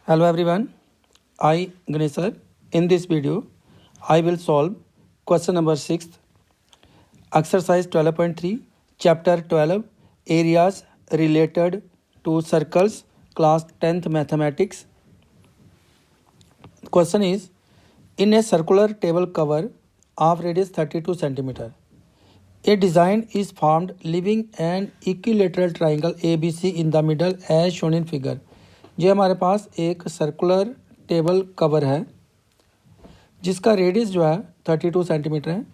Hello everyone, I Ganesh sir. In this video, I will solve question number 6, exercise 12.3, chapter 12, areas related to circles, class 10th mathematics. Question is, in a circular table cover of radius 32 centimeter, a design is formed leaving an equilateral triangle ABC in the middle as shown in figure. ये हमारे पास एक circular table cover है जिसका radius जो है 32 centimetre है.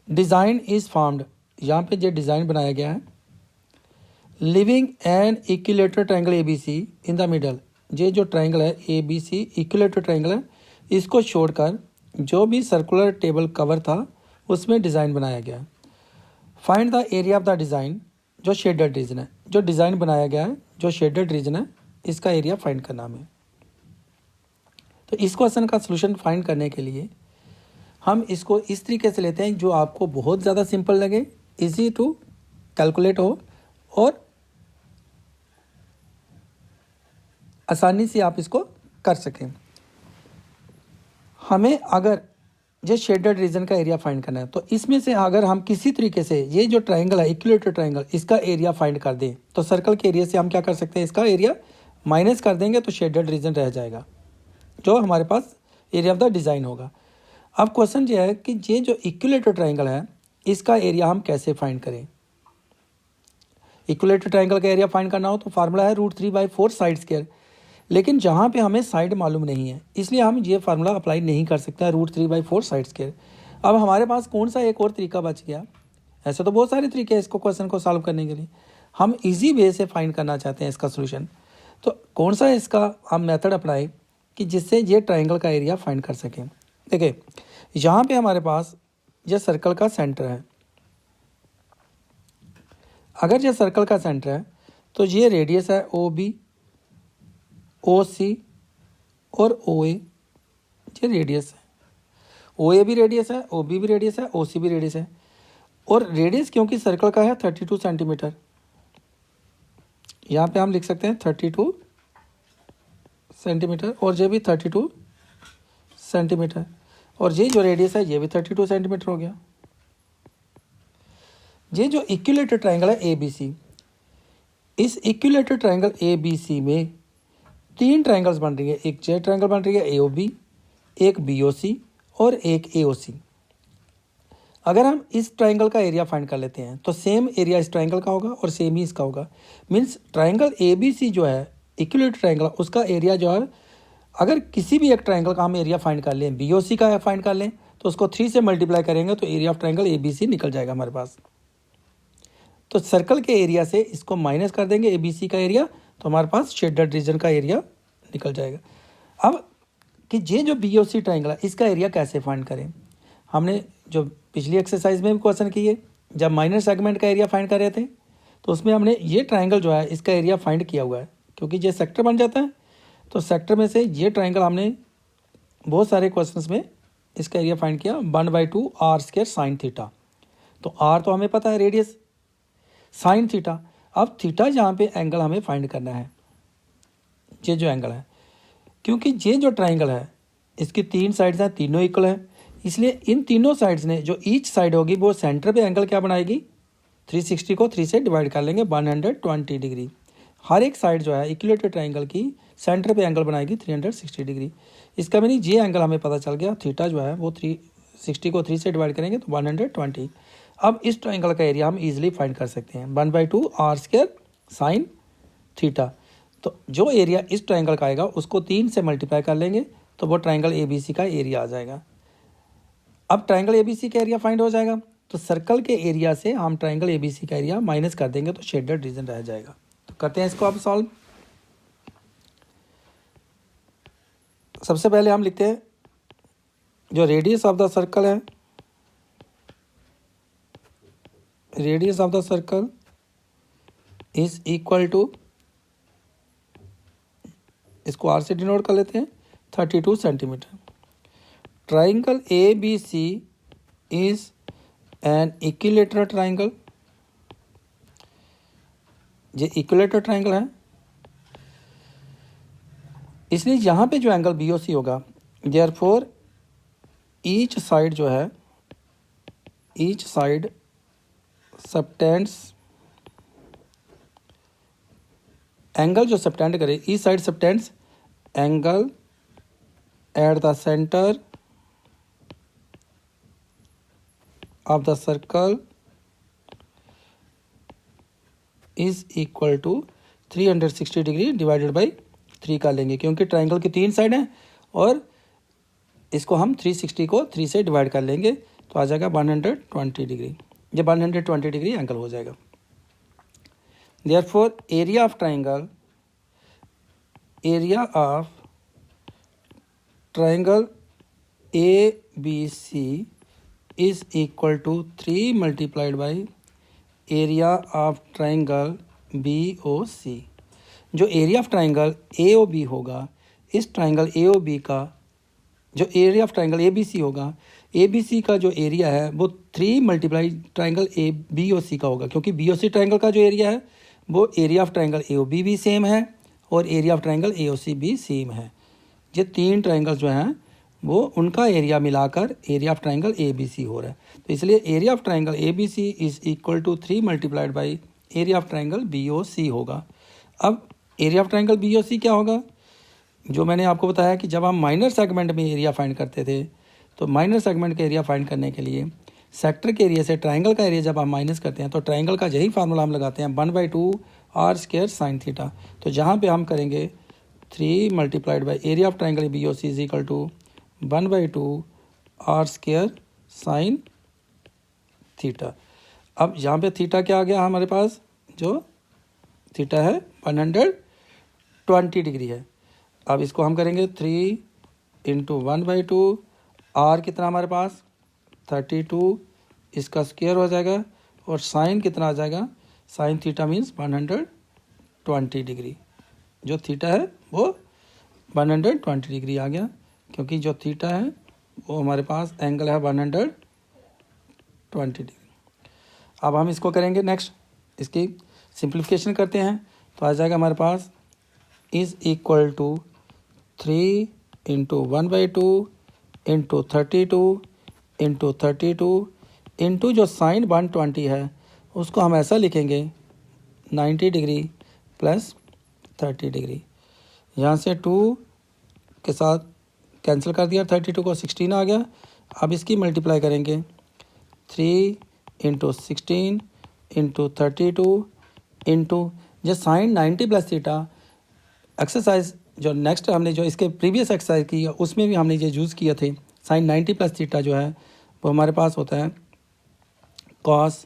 Design is formed, यहाँ पे जो डिज़ाइन बनाया गया है. Leaving an equilateral triangle A B C in the middle, ये जो ट्रायंगल है A B C equilateral triangle है, इसको छोड़कर जो भी सर्कुलर टेबल कवर था उसमें डिज़ाइन बनाया गया है. Find the area of the design, जो शेडेड रीजन है, जो डिज़ाइन बनाया गया है जो शेडेड रीजन है इसका एरिया फाइंड करना हमें. तो इस क्वेश्चन का सलूशन फाइंड करने के लिए हम इसको इस तरीके से लेते हैं जो आपको बहुत ज़्यादा सिंपल लगे, इजी टू कैलकुलेट हो और आसानी से आप इसको कर सकें. हमें अगर ये शेडेड रीजन का एरिया फाइंड करना है तो इसमें से अगर हम किसी तरीके से ये जो ट्रायंगल है इक्विलेटरल ट्रायंगल, इसका एरिया फाइंड कर दें तो सर्कल के एरिया से हम क्या कर सकते हैं, इसका एरिया माइनस कर देंगे तो शेडेड रीजन रह जाएगा जो हमारे पास एरिया ऑफ द डिज़ाइन होगा. अब क्वेश्चन ये है कि ये जो इक्विलेटरल ट्रायंगल है इसका एरिया हम कैसे फाइंड करें. इक्विलेटरल ट्रायंगल का एरिया फाइंड करना हो तो फार्मूला है √3/4 साइड स्क्वायर, लेकिन जहाँ पे हमें साइड मालूम नहीं है इसलिए हम ये फार्मूला अप्लाई नहीं कर सकते हैं √3/4 साइड स्क्वायर. अब हमारे पास कौन सा एक और तरीका बच गया. ऐसे तो बहुत सारे तरीके हैं इसको क्वेश्चन को सॉल्व करने के लिए. हम इजी वे से फाइंड करना चाहते हैं इसका सोल्यूशन, तो कौन सा इसका हम मेथड अपनाएं कि जिससे ये ट्रायंगल का एरिया फाइंड कर सकें. देखिए यहाँ पे हमारे पास ये सर्कल का सेंटर है. अगर ये सर्कल का सेंटर है तो ये रेडियस है ओ बी, ओ सी और ओ ए. ये रेडियस है, ओ ए भी रेडियस है, ओ बी भी रेडियस है, ओ सी भी रेडियस है. और रेडियस क्योंकि सर्कल का है 32 सेंटीमीटर, यहाँ पे हम लिख सकते हैं 32 सेंटीमीटर और ये भी 32 सेंटीमीटर और ये जो रेडियस है ये भी 32 सेंटीमीटर हो गया. ये जो इक्विलेटरल ट्रायंगल है ए बी सी, इस equilateral triangle A B C में तीन ट्रायंगल्स बन रही है. एक जे ट्रायंगल बन रही है ए ओ बी, एक बी ओ सी और एक ए ओ सी. अगर हम इस ट्रायंगल का एरिया फाइंड कर लेते हैं तो सेम एरिया इस ट्रायंगल का होगा और सेम ही इसका होगा. Means triangle A B C जो है इक्विलेटरल ट्रायंगल, उसका एरिया जो है अगर किसी भी एक ट्रायंगल का हम एरिया फाइंड कर लें, बी ओ सी का फाइंड कर लें तो उसको 3 से मल्टीप्लाई करेंगे तो area of triangle A B C निकल जाएगा हमारे पास. तो सर्कल के एरिया से इसको माइनस कर देंगे ए बी सी का एरिया तो हमारे पास शेडेड रीजन का एरिया निकल जाएगा. अब कि ये जो बी ओ सी ट्रायंगल है इसका एरिया कैसे फाइंड करें. हमने जो पिछली एक्सरसाइज में भी क्वेश्चन किए, जब माइनर सेगमेंट का एरिया फाइंड कर रहे थे तो उसमें हमने ये ट्रायंगल जो है इसका एरिया फाइंड किया हुआ है. क्योंकि ये सेक्टर बन जाता है तो सेक्टर में से ये ट्रायंगल हमने बहुत सारे क्वेश्चंस में इसका एरिया फाइंड किया 1/2 आर स्क्वायर साइन थीटा. तो आर तो हमें पता है रेडियस, साइन थीटा. अब थीटा यहाँ पे एंगल हमें फाइंड करना है. ये जो एंगल है, क्योंकि ये जो ट्रायंगल है इसकी 3 साइड्स हैं, तीनों इक्वल हैं, इसलिए इन तीनों साइड्स ने जो ईच साइड होगी वो सेंटर पे एंगल क्या बनाएगी, 360 को 3 से डिवाइड कर लेंगे 120 डिग्री. हर एक साइड जो है इक्विलेटरल ट्रायंगल की सेंटर पे एंगल बनाएगी 360 डिग्री. इसका मीनिंग ये एंगल हमें पता चल गया, थीटा जो है वो 360 को 3 से डिवाइड करेंगे तो 120. अब इस ट्रायंगल का एरिया हम इजीली फाइंड कर सकते हैं 1/2 आर स्क्वायर साइन थीटा. तो जो एरिया इस ट्रायंगल का आएगा उसको 3 से मल्टीप्लाई कर लेंगे तो वो ट्रायंगल ए बी सी का एरिया आ जाएगा. अब ट्रायंगल ए बी सी का एरिया फाइंड हो जाएगा तो सर्कल के एरिया से हम ट्रायंगल ए बी सी का एरिया माइनस कर देंगे तो शेडेड रीजन रह जाएगा. तो करते हैं इसको अब सॉल्व. सबसे पहले हम लिखते हैं जो रेडियस ऑफ द सर्कल है, radius of the circle is equal to, इसको आर से डिनोट कर लेते हैं 32 centimetre. Triangle A B C is an equilateral triangle. ये इक्विलेटरल ट्रायंगल है इसलिए यहाँ पे जो एंगल बी ओ सी होगा, देयरफॉर ईच साइड जो है, ईच साइड सबटेंड्स, एंगल जो सबटेंड करे, each side subtends angle at the centre of the circle is equal to 360 degree divided by 3 का लेंगे, क्योंकि ट्राइंगल की 3 साइड हैं और इसको हम 360 को 3 से डिवाइड कर लेंगे तो आ जाएगा 120 डिग्री। ये 120 डिग्री एंगल हो जाएगा। Therefore area of triangle, area of triangle A B C is equal to 3 multiplied by area of triangle B O C. जो area of triangle A O B होगा, इस ट्राइंगल ए ओ बी का जो area of triangle A B C होगा, A B सी का जो area है वो 3 multiply triangle A B O C का होगा, क्योंकि बी ओ सी ट्राइंगल का जो एरिया है वो area of triangle A O B भी सेम है और area of triangle A O C भी सेम है। ये 3 ट्राइंगल जो हैं वो उनका एरिया मिलाकर area of triangle A B C हो रहा है। तो इसलिए area of triangle A B C is equal to 3 multiplied by area of triangle B O C होगा। अब area of triangle B O C क्या होगा, जो मैंने आपको बताया कि जब हम माइनर सेगमेंट में एरिया फाइंड करते थे, तो माइनर सेगमेंट का एरिया फाइंड करने के लिए सेक्टर के एरिया से ट्राइंगल का एरिया जब हम माइनस करते हैं तो ट्राइंगल का यही फार्मूला हम लगाते हैं 1/2 आर स्क्वायर साइन थीटा। तो जहाँ पे हम करेंगे 3 multiplied by area of triangle B O C is equal to 1/2 R square sine theta. अब यहाँ पे थीटा क्या आ गया हमारे पास, जो थीटा है 120 डिग्री है। अब इसको हम करेंगे 3 इंटू 1/2, आर कितना हमारे पास 32, इसका स्क्वायर हो जाएगा और साइन कितना आ जाएगा, साइन थीटा मीन्स 120 डिग्री। जो थीटा है वो 120 डिग्री आ गया, क्योंकि जो थीटा है वो हमारे पास एंगल है 120 डिग्री। अब हम इसको करेंगे नेक्स्ट, इसकी सिंप्लीफिकेशन करते हैं तो आ जाएगा हमारे पास is equal to 3 into 1/2 into 32 into 32 into जो साइन 120 है उसको हम ऐसा लिखेंगे 90 डिग्री प्लस 30 डिग्री। यहाँ से 2 के साथ कैंसिल कर दिया, 32 को 16 आ गया। अब इसकी मल्टीप्लाई करेंगे 3 इंटू 16 इंटू 32 इंटू जो साइन 90 प्लस थीटा। एक्सरसाइज जो नेक्स्ट हमने जो इसके प्रीवियस एक्सरसाइज की उसमें भी हमने ये यूज़ किए थे, साइन 90 प्लस थीटा जो है वो हमारे पास होता है कॉस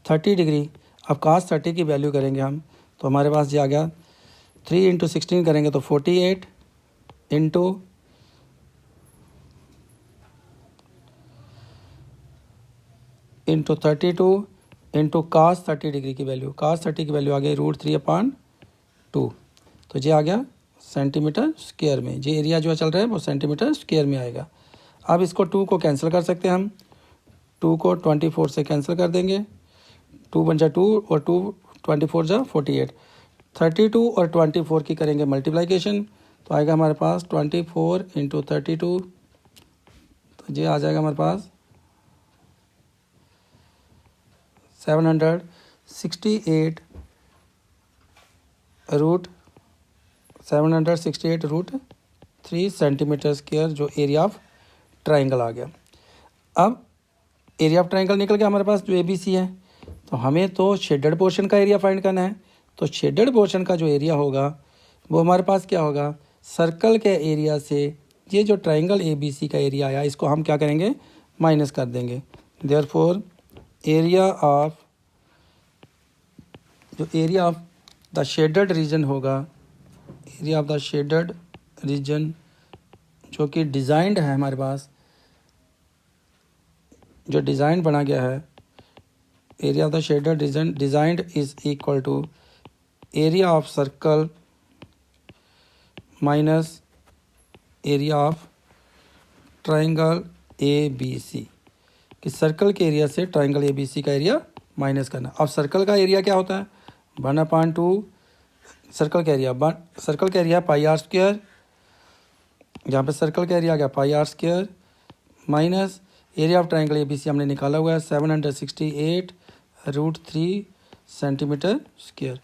30 डिग्री। अब कॉस 30 की वैल्यू करेंगे हम तो हमारे पास ये आ गया 3 इंटू 16 करेंगे तो 48 into into 32 into cos 30 degree की वैल्यू, कॉस 30 की वैल्यू आ गई √3/2। तो ये आ गया सेंटीमीटर स्क्वायर में। ये एरिया जो चल रहा है वो सेंटीमीटर स्क्वायर में आएगा। अब इसको 2 को कैंसिल कर सकते हैं हम, 2 को 24 से कैंसिल कर देंगे, 2 बन जा 2 और 2 24 जा 48। 32 और 24 की करेंगे मल्टीप्लिकेशन तो आएगा हमारे पास 24 इंटू 32, तो ये आ जाएगा हमारे पास 768 √3 सेंटीमीटर स्क्वायर जो एरिया ऑफ ट्राइंगल आ गया। अब एरिया ऑफ ट्राइंगल निकल गया हमारे पास जो ए बी सी है, तो हमें तो शेडेड पोर्शन का एरिया फाइंड करना है। तो शेडेड पोर्शन का जो एरिया होगा वो हमारे पास क्या होगा, सर्कल के एरिया से ये जो ट्राइंगल ए बी सी का एरिया आया इसको हम क्या करेंगे, माइनस कर देंगे। Therefore area of the shaded region होगा, area of the shaded region जो कि डिज़ाइंड है हमारे पास, जो डिज़ाइन बना गया है, area of the shaded region designed is equal to area of circle minus area of triangle A B C. कि सर्कल के एरिया से ट्राइंगल ए बी सी का एरिया माइनस करना। अब सर्कल का एरिया क्या होता है 1/2 सर्कल का एरिया पाई आर स्क्वायर यहाँ पे सर्कल का एरिया आ गया pi r square minus area of triangle A B C हमने निकाला हुआ है 768 सेंटीमीटर स्क्वायर।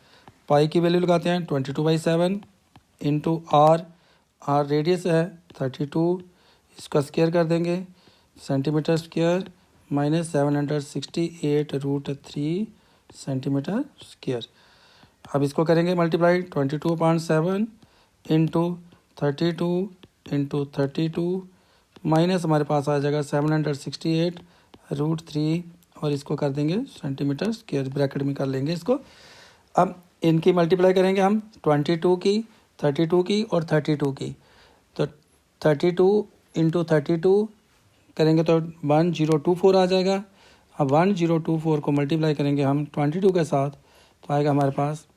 पाई की वैल्यू लगाते हैं 22/7 इंटू आर रेडियस है 32, इसका स्क्वायर कर देंगे centimetre square minus 768 centimetre square. अब इसको करेंगे मल्टीप्लाई 22/7 इंटू 32 माइनस हमारे पास आ जाएगा 768 और इसको कर देंगे सेंटीमीटर स्क्वायर, ब्रैकेट में कर लेंगे इसको। अब इनकी मल्टीप्लाई करेंगे हम 22 की 32 की और 32 की, तो 32 इंटू 32 करेंगे तो 1024 आ जाएगा। अब 1024 को मल्टीप्लाई करेंगे हम 22 के साथ तो आएगा हमारे पास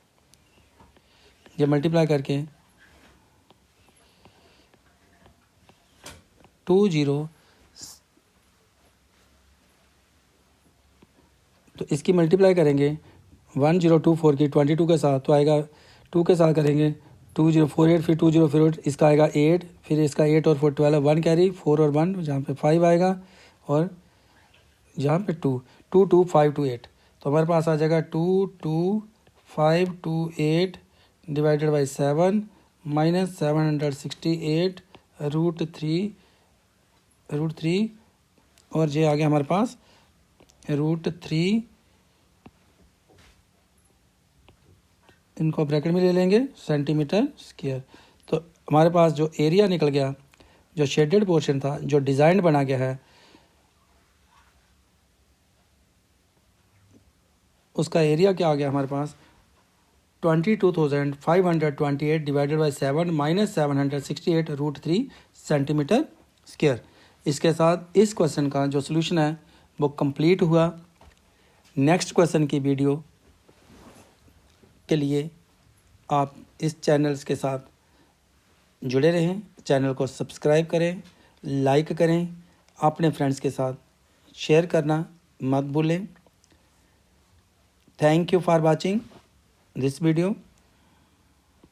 ये मल्टीप्लाई करके 20, तो इसकी मल्टीप्लाई करेंगे 1024 की 22 के साथ तो आएगा 2 के साथ करेंगे 2048, फिर 2048 इसका आएगा 8, फिर इसका 8 और 4 12, 1 कैरी 4 और 1 जहाँ पे 5 आएगा और जहाँ पे 22528, तो हमारे पास आ जाएगा 22528 डिवाइडेड बाई 7 माइनस 768 और ये आ गया हमारे पास √3, इनको ब्रैकेट में ले लेंगे सेंटीमीटर स्क्वायर। तो हमारे पास जो एरिया निकल गया, जो शेडेड पोर्शन था, जो डिज़ाइन बना गया है, उसका एरिया क्या आ गया हमारे पास 22,528 divided by 7 minus 768 centimetre square. इसके साथ इस क्वेश्चन का जो सलूशन है वो कंप्लीट हुआ। नेक्स्ट क्वेश्चन की वीडियो के लिए आप इस चैनल्स के साथ जुड़े रहें, चैनल को सब्सक्राइब करें, लाइक करें, अपने फ्रेंड्स के साथ शेयर करना मत भूलें। Thank you for watching this video.